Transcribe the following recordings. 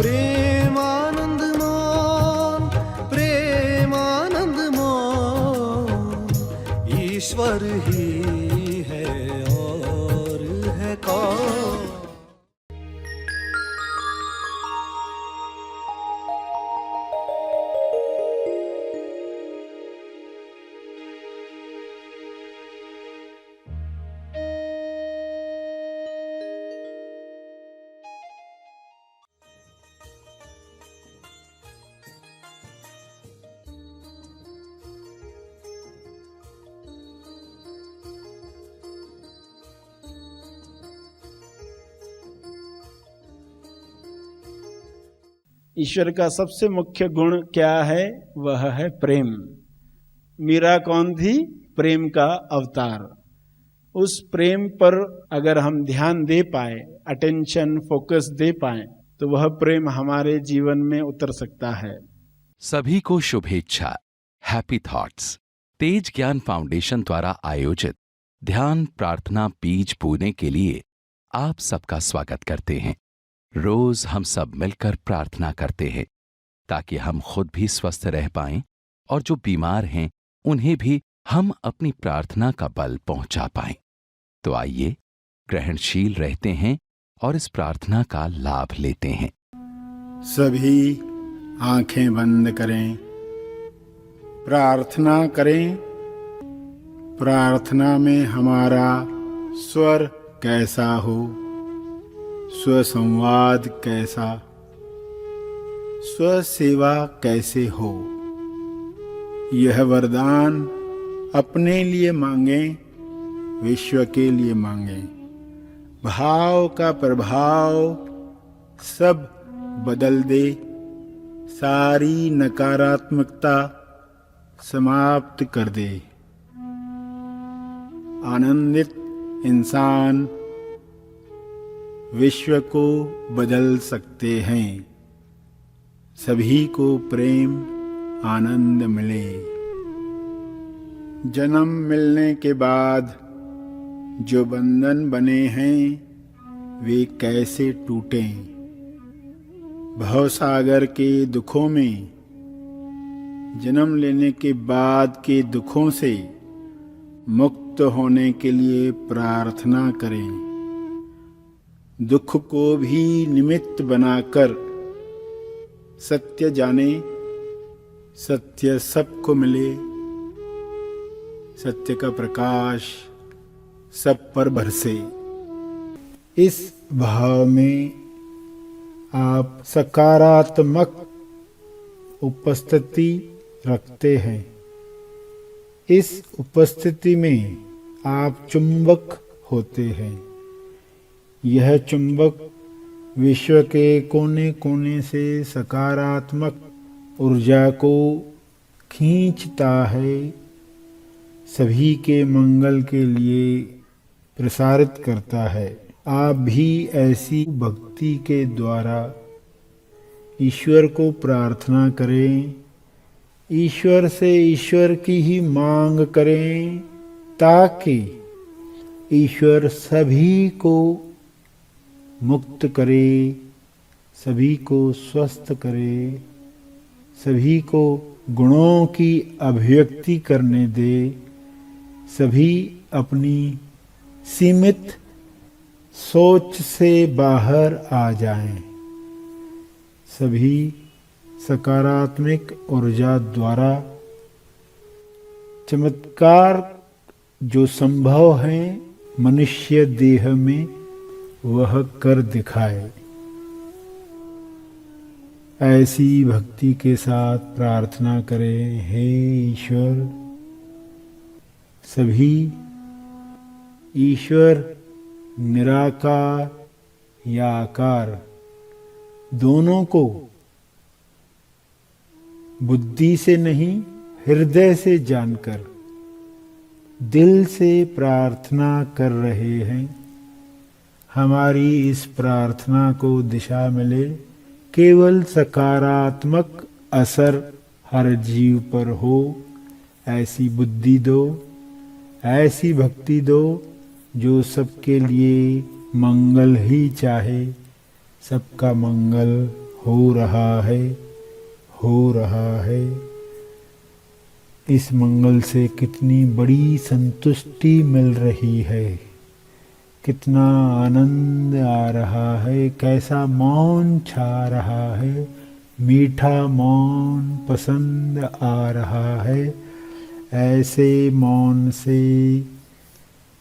प्रेमानंद मोहन, प्रेमानंद मोहन, ईश्वर ही है और है कौन। ईश्वर का सबसे मुख्य गुण क्या है? वह है प्रेम। मीरा कौन थी? प्रेम का अवतार। उस प्रेम पर अगर हम ध्यान दे पाए, अटेंशन, फोकस दे पाए, तो वह प्रेम हमारे जीवन में उतर सकता है। सभी को शुभेच्छा। हैप्पी थॉट्स तेज ज्ञान फाउंडेशन द्वारा आयोजित ध्यान प्रार्थना बीज बोने के लिए आप सबका स्वागत करते हैं। रोज हम सब मिलकर प्रार्थना करते हैं ताकि हम खुद भी स्वस्थ रह पाएं और जो बीमार हैं उन्हें भी हम अपनी प्रार्थना का बल पहुंचा पाएं। तो आइए ग्रहणशील रहते हैं और इस प्रार्थना का लाभ लेते हैं। सभी आंखें बंद करें, प्रार्थना करें। प्रार्थना में हमारा स्वर कैसा हो, स्वसंवाद कैसा, स्वसेवा कैसे हो, यह वरदान अपने लिए मांगें, विश्व के लिए मांगें। भाव का प्रभाव सब बदल दे, सारी नकारात्मकता समाप्त कर दे। आनंदित इंसान विश्व को बदल सकते हैं। सभी को प्रेम आनंद मिले। जन्म मिलने के बाद जो बंधन बने हैं वे कैसे टूटें। भवसागर के दुखों में जन्म लेने के बाद के दुखों से मुक्त होने के लिए प्रार्थना करें। दुख को भी निमित्त बनाकर सत्य जाने, सत्य सबको मिले, सत्य का प्रकाश सब पर बरसे। इस भाव में आप सकारात्मक उपस्थिति रखते हैं। इस उपस्थिति में आप चुंबक होते हैं। यह चुंबक विश्व के कोने कोने से सकारात्मक ऊर्जा को खींचता है, सभी के मंगल के लिए प्रसारित करता है। आप भी ऐसी भक्ति के द्वारा ईश्वर को प्रार्थना करें, ईश्वर से ईश्वर की ही मांग करें, ताकि ईश्वर सभी को मुक्त करे, सभी को स्वस्थ करे, सभी को गुणों की अभिव्यक्ति करने दे, सभी अपनी सीमित सोच से बाहर आ जाएं, सभी सकारात्मक ऊर्जा द्वारा चमत्कार जो संभव है मनुष्य देह में वह कर दिखाए। ऐसी भक्ति के साथ प्रार्थना करें, हे ईश्वर, सभी ईश्वर निराकार या आकार दोनों को बुद्धि से नहीं हृदय से जानकर दिल से प्रार्थना कर रहे हैं। हमारी इस प्रार्थना को दिशा मिले, केवल सकारात्मक असर हर जीव पर हो, ऐसी बुद्धि दो, ऐसी भक्ति दो जो सबके लिए मंगल ही चाहे, सबका मंगल हो रहा है, हो रहा है। इस मंगल से कितनी बड़ी संतुष्टि मिल रही है, कितना आनंद आ रहा है, कैसा मौन छा रहा है, मीठा मौन पसंद आ रहा है। ऐसे मौन से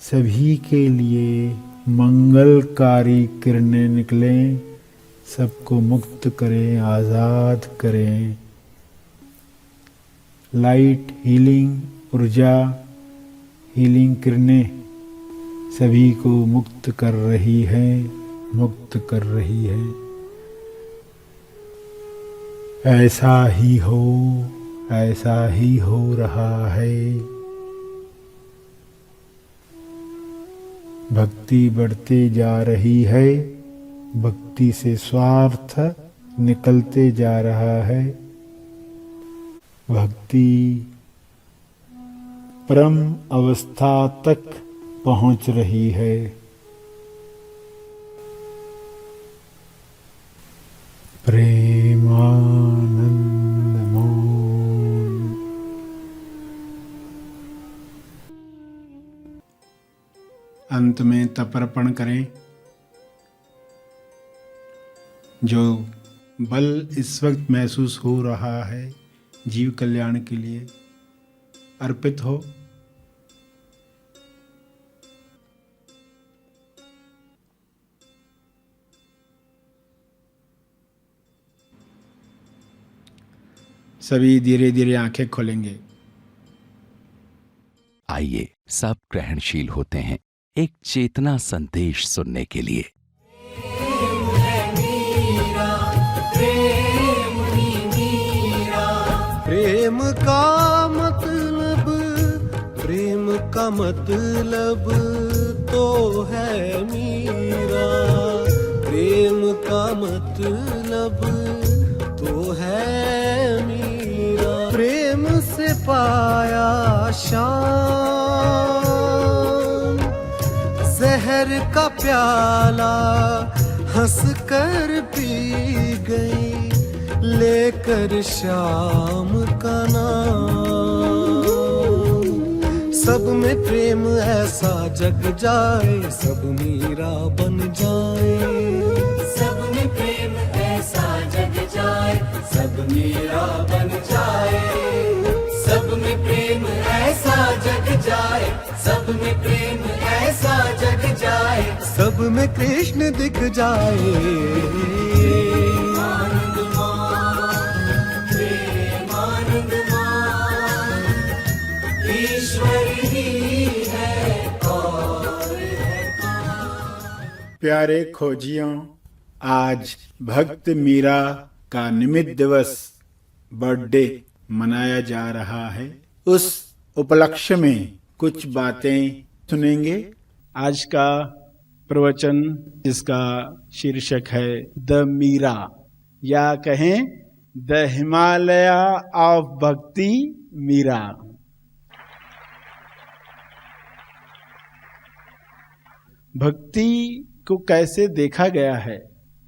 सभी के लिए मंगलकारी किरणें निकलें, सबको मुक्त करें, आज़ाद करें। लाइट, हीलिंग ऊर्जा, हीलिंग किरणें सभी को मुक्त कर रही है, मुक्त कर रही है। ऐसा ही हो, ऐसा ही हो रहा है। भक्ति बढ़ते जा रही है, भक्ति से स्वार्थ निकलते जा रहा है। भक्ति परम अवस्था तक पहुंच रही है। प्रेमानंद मौन। अंत में तर्पण करें। जो बल इस वक्त महसूस हो रहा है जीव कल्याण के लिए अर्पित हो। सभी धीरे धीरे आंखें खोलेंगे। आइए सब ग्रहणशील होते हैं एक चेतना संदेश सुनने के लिए। प्रेम का मतलब, प्रेम का मतलब तो है मीरा। प्रेम का मतलब तो है मीरा। प्रेम से पाया शाम, जहर का प्याला हंस कर पी गई, लेकर शाम का नाम। सब में प्रेम ऐसा जग जाए, सब मीरा बन जाए। सब में प्रेम ऐसा जग जाए, सब मीरा बन जाए। सब में प्रेम ऐसा जग जाए, सब में प्रेम ऐसा जग जाए। सब में कृष्ण दिख जाए। प्यारे खोजियों, आज भक्त मीरा का निमित्त दिवस, बर्थडे मनाया जा रहा है। उस उपलक्ष्य में कुछ बातें सुनेंगे। आज का प्रवचन जिसका शीर्षक है द मीरा, या कहें द हिमालय ऑफ भक्ति मीरा। भक्ति को कैसे देखा गया है,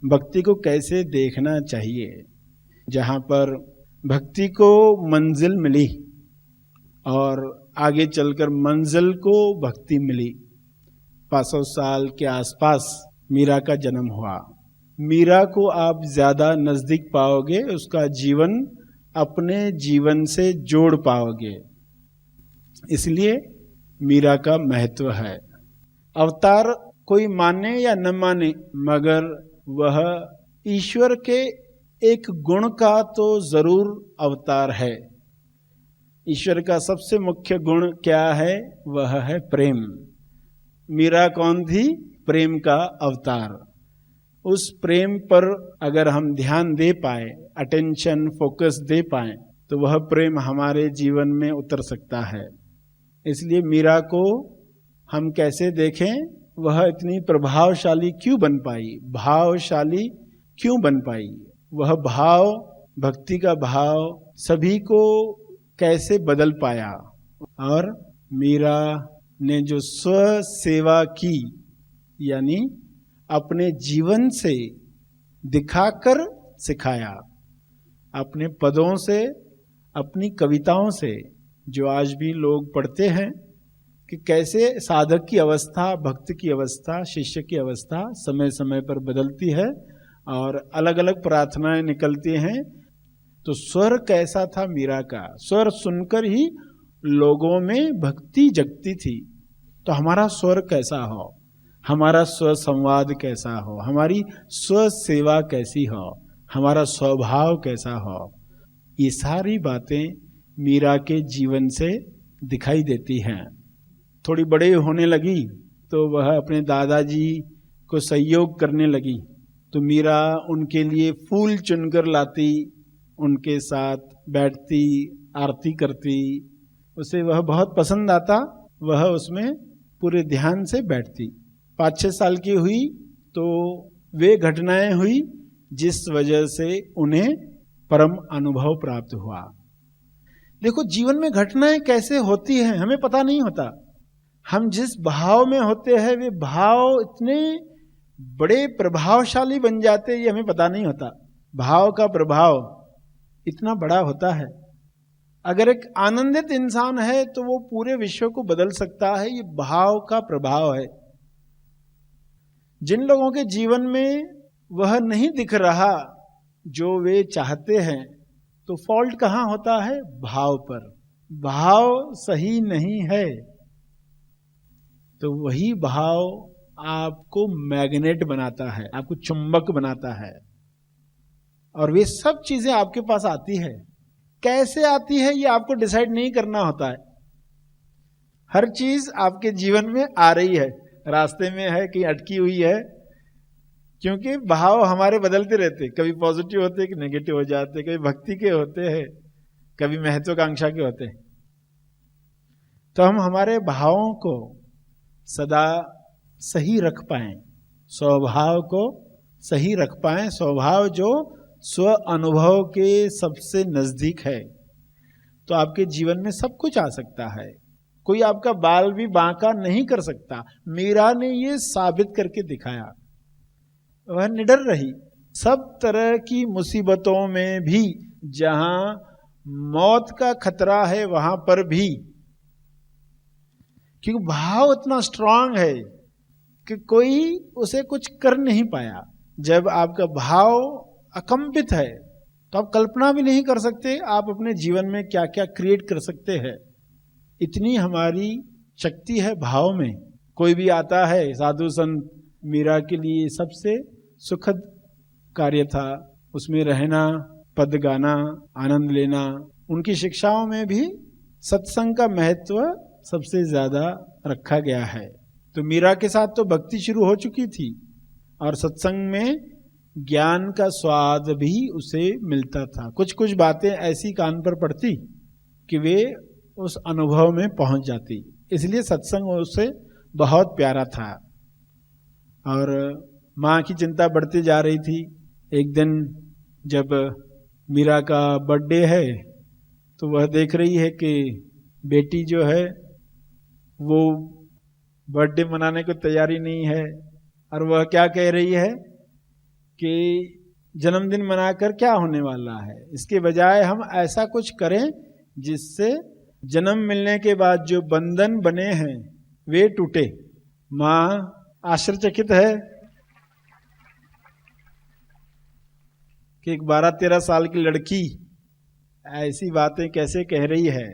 भक्ति को कैसे देखना चाहिए। जहाँ पर भक्ति को मंजिल मिली और आगे चलकर मंजिल को भक्ति मिली। 500 साल के आसपास मीरा का जन्म हुआ। मीरा को आप ज्यादा नजदीक पाओगे, उसका जीवन अपने जीवन से जोड़ पाओगे। इसलिए मीरा का महत्व है। अवतार कोई माने या न माने, मगर वह ईश्वर के एक गुण का तो जरूर अवतार है। ईश्वर का सबसे मुख्य गुण क्या है? वह है प्रेम। मीरा कौन थी? प्रेम का अवतार। उस प्रेम पर अगर हम ध्यान दे पाए, अटेंशन फोकस दे पाए, तो वह प्रेम हमारे जीवन में उतर सकता है। इसलिए मीरा को हम कैसे देखें? वह इतनी प्रभावशाली क्यों बन पाई, भावशाली क्यों बन पाई? वह भाव, भक्ति का भाव सभी को कैसे बदल पाया? और मीरा ने जो स्व सेवा की, यानी अपने जीवन से दिखाकर सिखाया, अपने पदों से, अपनी कविताओं से, जो आज भी लोग पढ़ते हैं कि कैसे साधक की अवस्था, भक्त की अवस्था, शिष्य की अवस्था समय समय पर बदलती है और अलग अलग प्रार्थनाएं निकलती हैं। तो स्वर कैसा था मीरा का, स्वर सुनकर ही लोगों में भक्ति जगती थी। तो हमारा स्वर कैसा हो, हमारा स्व संवाद कैसा हो, हमारी स्व सेवा कैसी हो, हमारा स्वभाव कैसा हो, ये सारी बातें मीरा के जीवन से दिखाई देती हैं। थोड़ी बड़े होने लगी तो वह अपने दादाजी को सहयोग करने लगी। तो मीरा उनके लिए फूल चुनकर लाती, उनके साथ बैठती, आरती करती, उसे वह बहुत पसंद आता, वह उसमें पूरे ध्यान से बैठती। 5-6 साल की हुई तो वे घटनाएं हुई जिस वजह से उन्हें परम अनुभव प्राप्त हुआ। देखो, जीवन में घटनाएं कैसे होती हैं हमें पता नहीं होता। हम जिस भाव में होते हैं वे भाव इतने बड़े प्रभावशाली बन जाते हैं, ये हमें पता नहीं होता। भाव का प्रभाव इतना बड़ा होता है। अगर एक आनंदित इंसान है तो वो पूरे विश्व को बदल सकता है, ये भाव का प्रभाव है। जिन लोगों के जीवन में वह नहीं दिख रहा जो वे चाहते हैं, तो फॉल्ट कहां होता है? भाव पर। भाव सही नहीं है तो वही भाव आपको मैग्नेट बनाता है, आपको चुंबक बनाता है, और वे सब चीजें आपके पास आती है। कैसे आती है ये आपको डिसाइड नहीं करना होता है। हर चीज आपके जीवन में आ रही है, रास्ते में है, कहीं अटकी हुई है, क्योंकि भाव हमारे बदलते रहते, कभी पॉजिटिव होते, कि नेगेटिव हो जाते, कभी भक्ति के होते हैं, कभी महत्वाकांक्षा के होते हैं। तो हम हमारे भावों को सदा सही रख पाएं, स्वभाव को सही रख पाएं, स्वभाव जो स्व अनुभव के सबसे नजदीक है, तो आपके जीवन में सब कुछ आ सकता है। कोई आपका बाल भी बांका नहीं कर सकता। मीरा ने ये साबित करके दिखाया। वह निडर रही सब तरह की मुसीबतों में भी, जहां मौत का खतरा है वहां पर भी, क्योंकि भाव इतना स्ट्रांग है कि कोई उसे कुछ कर नहीं पाया। जब आपका भाव अकंपित है तो आप कल्पना भी नहीं कर सकते आप अपने जीवन में क्या क्या क्रिएट कर सकते हैं। इतनी हमारी शक्ति है भाव में। कोई भी आता है, साधु संत, मीरा के लिए सबसे सुखद कार्य था उसमें रहना, पद गाना, आनंद लेना। उनकी शिक्षाओं में भी सत्संग का महत्व सबसे ज्यादा रखा गया है। तो मीरा के साथ तो भक्ति शुरू हो चुकी थी और सत्संग में ज्ञान का स्वाद भी उसे मिलता था। कुछ कुछ बातें ऐसी कान पर पड़ती कि वे उस अनुभव में पहुंच जाती, इसलिए सत्संग उसे बहुत प्यारा था। और माँ की चिंता बढ़ती जा रही थी। एक दिन जब मीरा का बर्थडे है तो वह देख रही है कि बेटी जो है वो बर्थडे मनाने को तैयारी नहीं है, और वह क्या कह रही है कि जन्मदिन मनाकर क्या होने वाला है, इसके बजाय हम ऐसा कुछ करें जिससे जन्म मिलने के बाद जो बंधन बने हैं वे टूटे। माँ आश्चर्यचकित है कि एक 12-13 साल की लड़की ऐसी बातें कैसे कह रही है,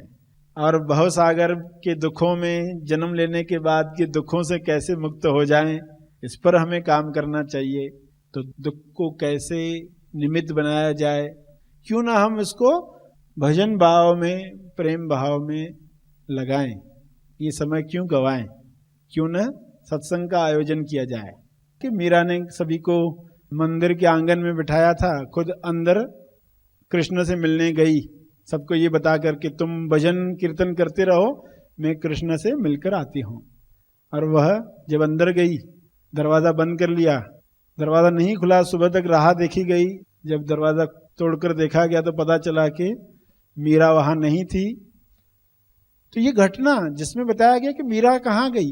और भवसागर के दुखों में जन्म लेने के बाद के दुखों से कैसे मुक्त हो जाएं, इस पर हमें काम करना चाहिए। तो दुख को कैसे निमित्त बनाया जाए, क्यों ना हम इसको भजन भाव में, प्रेम भाव में लगाएं, ये समय क्यों गवाएं, क्यों ना सत्संग का आयोजन किया जाए। कि मीरा ने सभी को मंदिर के आंगन में बिठाया था, खुद अंदर कृष्ण से मिलने गई, सबको ये बता करके तुम भजन कीर्तन करते रहो, मैं कृष्ण से मिलकर आती हूँ। और वह जब अंदर गई, दरवाजा बंद कर लिया, दरवाजा नहीं खुला, सुबह तक राह देखी गई। जब दरवाजा तोड़कर देखा गया तो पता चला कि मीरा वहां नहीं थी। तो ये घटना जिसमें बताया गया कि मीरा कहाँ गई,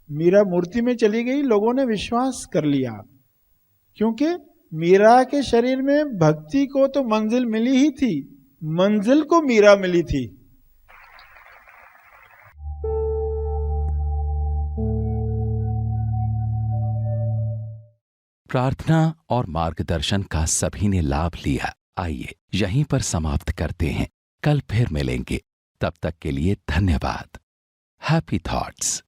मीरा मूर्ति में चली गई, लोगों ने विश्वास कर लिया, क्योंकि मीरा के शरीर में भक्ति को तो मंजिल मिली ही थी, मंजिल को मीरा मिली थी। प्रार्थना और मार्गदर्शन का सभी ने लाभ लिया। आइए यहीं पर समाप्त करते हैं, कल फिर मिलेंगे। तब तक के लिए धन्यवाद। Happy thoughts.